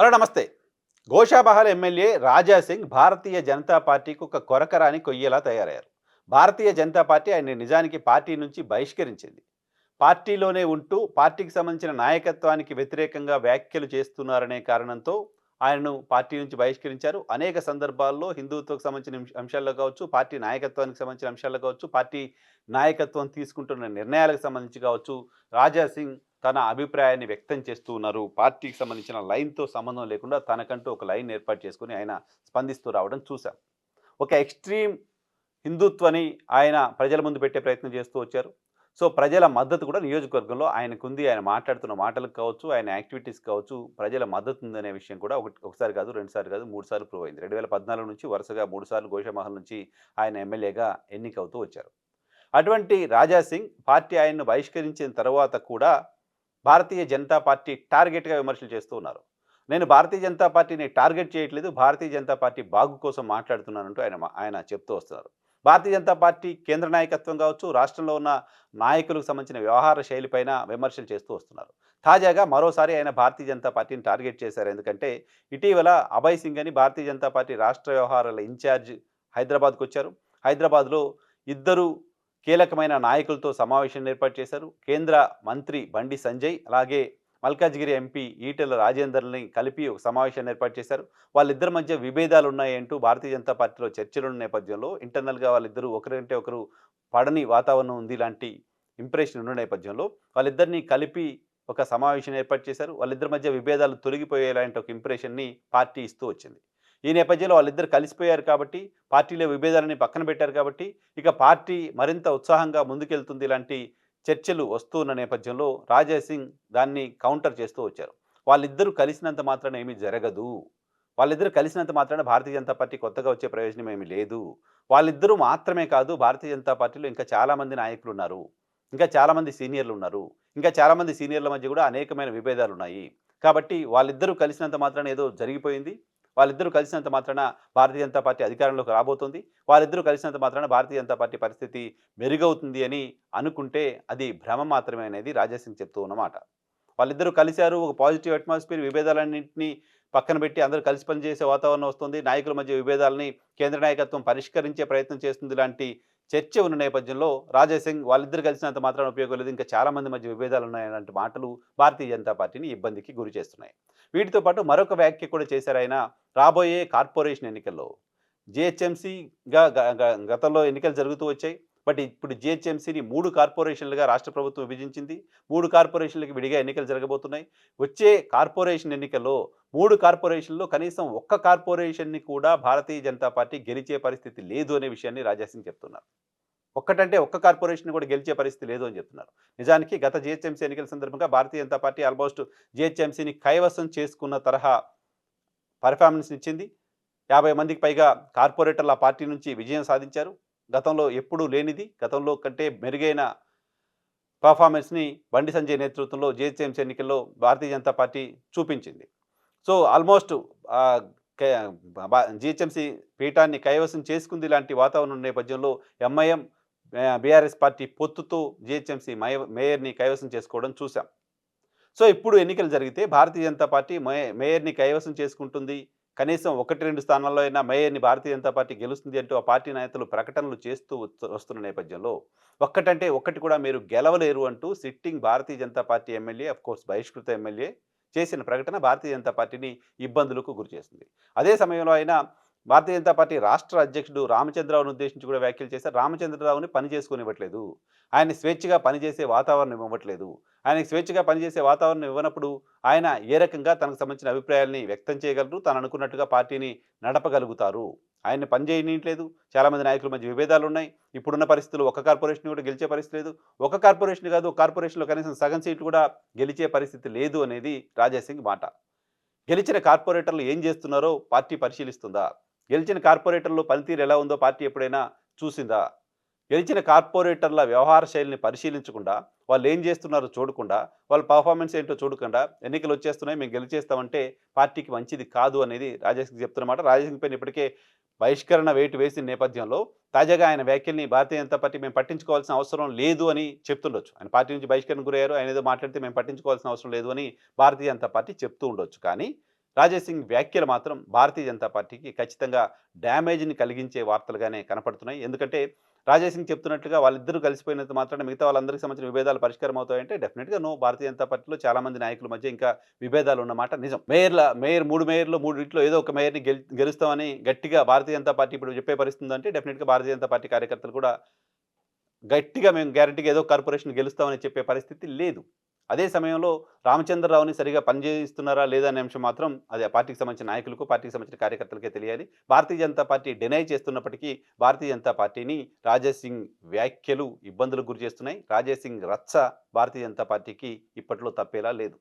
Hello నమస్తే. గోషాబహల్ MLA Raja Singh Bharatiya Janata పార్టీకి ఒక కొరకరాని కొయ్యలా తయారయ్యారు. భారతీయ జనతా పార్టీ ఆయన్ని నిజానికి పార్టీ నుంచి బహిష్కరించింది. పార్టీలోనే ఉంటూ పార్టీకి సంబంధించిన నాయకత్వానికి వ్యతిరేకంగా వ్యాఖ్యలు చేస్తున్నారనే కారణంతో ఆయనను పార్టీ నుంచి బహిష్కరించారు. అనేక సందర్భాల్లో హిందుత్వకు సంబంధించిన అంశాల్లో కావచ్చు, పార్టీ నాయకత్వానికి సంబంధించిన అంశాల్లో కావచ్చు, పార్టీ నాయకత్వం తీసుకుంటున్న నిర్ణయాలకు సంబంధించి కావచ్చు, రాజా సింగ్ తన అభిప్రాయాన్ని వ్యక్తం చేస్తూ ఉన్నారు. పార్టీకి సంబంధించిన లైన్‌తో సంబంధం లేకుండా తనకంటూ ఒక లైన్ ఏర్పాటు చేసుకొని ఆయన స్పందిస్తూ రావడం చూసాం. ఒక ఎక్స్‌ట్రీమ్ హిందుత్వని ఆయన ప్రజల ముందు పెట్టే ప్రయత్నం చేస్తూ వచ్చారు. సో, ప్రజల మద్దతు కూడా నియోజకవర్గంలో ఆయనకుంది. ఆయన మాట్లాడుతున్న మాటలకు కావచ్చు, ఆయన యాక్టివిటీస్ కావచ్చు, ప్రజల మద్దతు ఉందనే విషయం కూడా ఒకసారి కాదు, 2 సార్లు కాదు, 3 సార్లు ప్రూవ్ అయింది. 2014 నుంచి వరుసగా 3 సార్లు గోషామహల్ నుంచి ఆయన ఎమ్మెల్యేగా ఎన్నికవుతూ వచ్చారు. అటువంటి రాజా సింగ్ పార్టీ ఆయన్ను బహిష్కరించిన తర్వాత కూడా భారతీయ జనతా పార్టీ టార్గెట్‌గా విమర్శలు చేస్తూ ఉన్నారు. నేను భారతీయ జనతా పార్టీని టార్గెట్ చేయట్లేదు. భారతీయ జనతా పార్టీ బాగు కోసం మాట్లాడుతున్నానంటూ ఆయన చెప్తూ వస్తున్నారు. భారతీయ జనతా పార్టీ కేంద్ర నాయకత్వం కావచ్చు, రాష్ట్రంలో ఉన్న నాయకులకు సంబంధించిన వ్యవహార శైలిపైన విమర్శలు చేస్తూ వస్తున్నారు. తాజాగా మరోసారి ఆయన భారతీయ జనతా పార్టీని టార్గెట్ చేశారు. ఎందుకంటే ఇటీవల అభయ్ సింగ్ అని భారతీయ జనతా పార్టీ రాష్ట్ర వ్యవహారాల ఇన్ఛార్జ్ హైదరాబాద్‌కొచ్చారు. హైదరాబాద్‌లో ఇద్దరు కీలకమైన నాయకులతో సమావేశం ఏర్పాటు చేశారు. కేంద్ర మంత్రి బండి సంజయ్, అలాగే మల్కాజ్గిరి ఎంపీ ఈటెల రాజేందర్‌ని కలిపి ఒక సమావేశాన్ని ఏర్పాటు చేశారు. వాళ్ళిద్దరి మధ్య విభేదాలు ఉన్నాయంటూ భారతీయ జనతా పార్టీలో చర్చలున్న నేపథ్యంలో ఇంటర్నల్‌గా వాళ్ళిద్దరూ ఒకరంటే ఒకరు పడని వాతావరణం ఉంది లాంటి ఇంప్రెషన్ ఉన్న నేపథ్యంలో వాళ్ళిద్దరిని కలిపి ఒక సమావేశం ఏర్పాటు చేశారు. వాళ్ళిద్దరి మధ్య విభేదాలు తొలగిపోయేలాంటి ఒక ఇంప్రెషన్‌ని పార్టీ ఇస్తూ వచ్చింది. ఈ నేపథ్యంలో వాళ్ళిద్దరు కలిసిపోయారు కాబట్టి, పార్టీలో విభేదాలని పక్కన పెట్టారు కాబట్టి, ఇక పార్టీ మరింత ఉత్సాహంగా ముందుకెళ్తుంది ఇలాంటి చర్చలు వస్తూ ఉన్న నేపథ్యంలో రాజా సింగ్ దాన్ని కౌంటర్ చేస్తూ వచ్చారు. వాళ్ళిద్దరూ కలిసినంత మాత్రాన ఏమీ జరగదు. వాళ్ళిద్దరూ కలిసినంత మాత్రాన భారతీయ జనతా పార్టీ కొత్తగా వచ్చే ప్రయోజనం ఏమీ లేదు. వాళ్ళిద్దరూ మాత్రమే కాదు, భారతీయ జనతా పార్టీలో ఇంకా చాలామంది నాయకులున్నారు. ఇంకా చాలామంది సీనియర్లున్నారు. ఇంకా చాలామంది సీనియర్ల మధ్య కూడా అనేకమైన విభేదాలున్నాయి. కాబట్టి వాళ్ళిద్దరూ కలిసినంత మాత్రాన ఏదో జరిగిపోయింది. వాళ్ళిద్దరూ కలిసినంత మాత్రాన భారతీయ జనతా పార్టీ అధికారంలోకి రాబోతుంది. వాళ్ళిద్దరూ కలిసినంత మాత్రాన భారతీయ జనతా పార్టీ పరిస్థితి మెరుగవుతుంది అని అనుకుంటే అది భ్రమ మాత్రమే అనేది రాజా సింగ్ చెప్తూ ఉన్నమాట. వాళ్ళిద్దరూ కలిసారు. ఒక పాజిటివ్ అట్మాస్ఫియర్, విభేదాలన్నింటినీ పక్కన పెట్టి అందరూ కలిసి పనిచేసే వాతావరణం వస్తుంది. నాయకుల మధ్య విభేదాలని కేంద్ర నాయకత్వం పరిష్కరించే ప్రయత్నం చేస్తుంది. ఇలాంటి చర్చ ఉన్న నేపథ్యంలో రాజా సింగ్ వాళ్ళిద్దరూ కలిసినంత మాత్రాన ఉపయోగం లేదు. ఇంకా చాలా మంది మధ్య విభేదాలు ఉన్నాయలాంటి మాటలు భారతీయ జనతా పార్టీని ఇబ్బందికి గురి చేస్తున్నాయి. వీటితో పాటు మరొక వ్యాఖ్య కూడా చేశారు ఆయన. రాబోయే కార్పొరేషన్ ఎన్నికల్లో జీహెచ్ఎంసీగా గతంలో ఎన్నికలు జరుగుతూ వచ్చాయి. బట్ ఇప్పుడు జీహెచ్ఎంసీని 3 కార్పొరేషన్లుగా రాష్ట్ర ప్రభుత్వం విభజించింది. 3 కార్పొరేషన్లకి విడిగా ఎన్నికలు జరగబోతున్నాయి. వచ్చే కార్పొరేషన్ ఎన్నికల్లో 3 కార్పొరేషన్‌లో కనీసం ఒక్క కార్పొరేషన్‌ని కూడా భారతీయ జనతా పార్టీ గెలిచే పరిస్థితి లేదు అనే విషయాన్ని రాజా సింగ్ చెప్తున్నారు. ఒక్కటంటే ఒక్క కార్పొరేషన్ కూడా గెలిచే పరిస్థితి లేదు అని చెప్తున్నారు. నిజానికి గత జీహెచ్ఎంసీ ఎన్నికల సందర్భంగా భారతీయ జనతా పార్టీ ఆల్మోస్ట్ జీహెచ్ఎంసీని కైవసం చేసుకున్న తరహా పెర్ఫార్మన్స్ ఇచ్చింది. 50 మందికి పైగా కార్పొరేటర్లు ఆ పార్టీ నుంచి విజయం సాధించారు. గతంలో ఎప్పుడూ లేనిది, గతంలో కంటే మెరుగైన పెర్ఫార్మన్స్‌ని బండి సంజయ్ నేతృత్వంలో జీహెచ్ఎంసీ ఎన్నికల్లో భారతీయ జనతా పార్టీ చూపించింది. సో, ఆల్మోస్ట్ ఆహ్, కే జీహెచ్ఎంసీ పీఠాన్ని కైవసం చేసుకుంది ఇలాంటి వాతావరణం నేపథ్యంలో ఎంఐఎం, బీఆర్ఎస్ పార్టీ పొత్తుతో జీహెచ్ఎంసీ మేయర్‌ని కైవసం చేసుకోవడం చూసాం. సో, ఇప్పుడు ఎన్నికలు జరిగితే భారతీయ జనతా పార్టీ మేయర్‌ని కైవసం చేసుకుంటుంది. కనీసం 1, 2 స్థానాల్లో అయినా మేయర్‌ని భారతీయ జనతా పార్టీ గెలుస్తుంది అంటూ ఆ పార్టీ నేతలు ప్రకటనలు చేస్తూ వస్తున్న నేపథ్యంలో, ఒక్కటంటే ఒక్కటి కూడా మీరు గెలవలేరు అంటూ sitting Bharatiya Janata Party MLA, of course బహిష్కృత ఎమ్మెల్యే చేసిన ప్రకటన భారతీయ జనతా పార్టీని ఇబ్బందులకు గురిచేస్తుంది. అదే సమయంలో ఆయన భారతీయ జనతా పార్టీ రాష్ట్ర అధ్యక్షుడు రామచంద్రరావును ఉద్దేశించి కూడా వ్యాఖ్యలు చేశారు. రామచంద్రరావుని పని చేసుకోనివ్వట్లేదు. ఆయన్ని స్వేచ్ఛగా పనిచేసే వాతావరణం ఇవ్వట్లేదు. ఆయనకి స్వేచ్ఛగా పనిచేసే వాతావరణం ఇవ్వనప్పుడు ఆయన ఏ రకంగా తనకు సంబంధించిన అభిప్రాయాల్ని వ్యక్తం చేయగలరు, తాను అనుకున్నట్టుగా పార్టీని నడపగలుగుతారు. ఆయన్ని పని చేయనీయట్లేదు. చాలామంది నాయకుల మధ్య విభేదాలున్నాయి. ఇప్పుడున్న పరిస్థితుల్లో ఒక కార్పొరేషన్ కూడా గెలిచే పరిస్థితి లేదు. ఒక కార్పొరేషన్ కాదు, ఒక కార్పొరేషన్‌లో కనీసం సగం సీట్లు కూడా గెలిచే పరిస్థితి లేదు అనేది రాజా సింగ్ మాట. గెలిచిన కార్పొరేటర్లు ఏం చేస్తున్నారో పార్టీ పరిశీలిస్తుందా? గెలిచిన కార్పొరేటర్‌లో పనితీరు ఎలా ఉందో పార్టీ ఎప్పుడైనా చూసిందా? గెలిచిన కార్పొరేటర్ల వ్యవహార శైలిని పరిశీలించకుండా, వాళ్ళేం జేస్తున్నారో చూడకుండా, వాళ్ళ పెర్ఫార్మన్స్ ఏంటో చూడకుండా, ఎన్నికలొచ్చేస్తున్నాయి మేము గెలిచేస్తామంటే పార్టీకి మంచిది కాదు అనేది రాజాసింగ్ చెప్తున్నమాట. రాజాసింగ్ పైన ఇప్పటికే బహిష్కరణ వేటు వేసిన నేపథ్యంలో, తాజాగా ఆయన వ్యాఖ్యల్ని భారతీయ జనతా పార్టీ మేము పట్టించుకోవాల్సిన అవసరం లేదు అని చెప్తుండొచ్చు. ఆయన పార్టీ నుంచి బహిష్కరణకు గురయ్యారు. ఆయన ఏదో మాట్లాడితే మేము పట్టించుకోవాల్సిన అవసరం లేదు అని భారతీయ జనతా పార్టీ చెప్తూ ఉండొచ్చు. కానీ రాజేష్ సింగ్ వ్యాఖ్యలు మాత్రం భారతీయ జనతా పార్టీకి ఖచ్చితంగా డ్యామేజ్‌ని కలిగించే వార్తలుగానే కనపడుతున్నాయి. ఎందుకంటే రాజేష్ సింగ్ చెప్తున్నట్లుగా వాళ్ళిద్దరూ కలిసిపోయినంత మాత్రాన మిగతా వాళ్ళందరికి సంబంధించిన విభేదాలు పరిష్కారం అవుతాయంటే డెఫినిట్‌గా నో. భారతీయ జనతా పార్టీలో చాలా మంది నాయకుల మధ్య ఇంకా విభేదాలు ఉన్నమాట నిజం. మేయర్ 3 మేయర్‌లో మూడిట్లో ఏదో ఒక మేయర్‌ని గెలుస్తామని గట్టిగా భారతీయ జనతా పార్టీ ఇప్పుడు చెప్పే పరిస్థితి ఉందంటే డెఫినిట్‌గా భారతీయ జనతా పార్టీ కార్యకర్తలు కూడా గట్టిగా మేము గ్యారంటీగా ఏదో కార్పొరేషన్ గెలుస్తామని చెప్పే పరిస్థితి లేదు. అదే సమయంలో రామచంద్రరావుని సరిగ్గా పనిచేయిస్తున్నారా లేదా అనే అంశం మాత్రం అది ఆ పార్టీకి సంబంధించిన నాయకులకు, పార్టీకి సంబంధించిన కార్యకర్తలకే తెలియాలి. భారతీయ జనతా పార్టీ డినై చేస్తున్నప్పటికీ భారతీయ జనతా పార్టీని రాజేష్ సింగ్ వ్యాఖ్యలు ఇబ్బందులకు గురి చేస్తున్నాయి. రాజేష్ సింగ్ రచ్చ భారతీయ జనతా పార్టీకి ఇప్పట్లో తప్పేలా లేదు.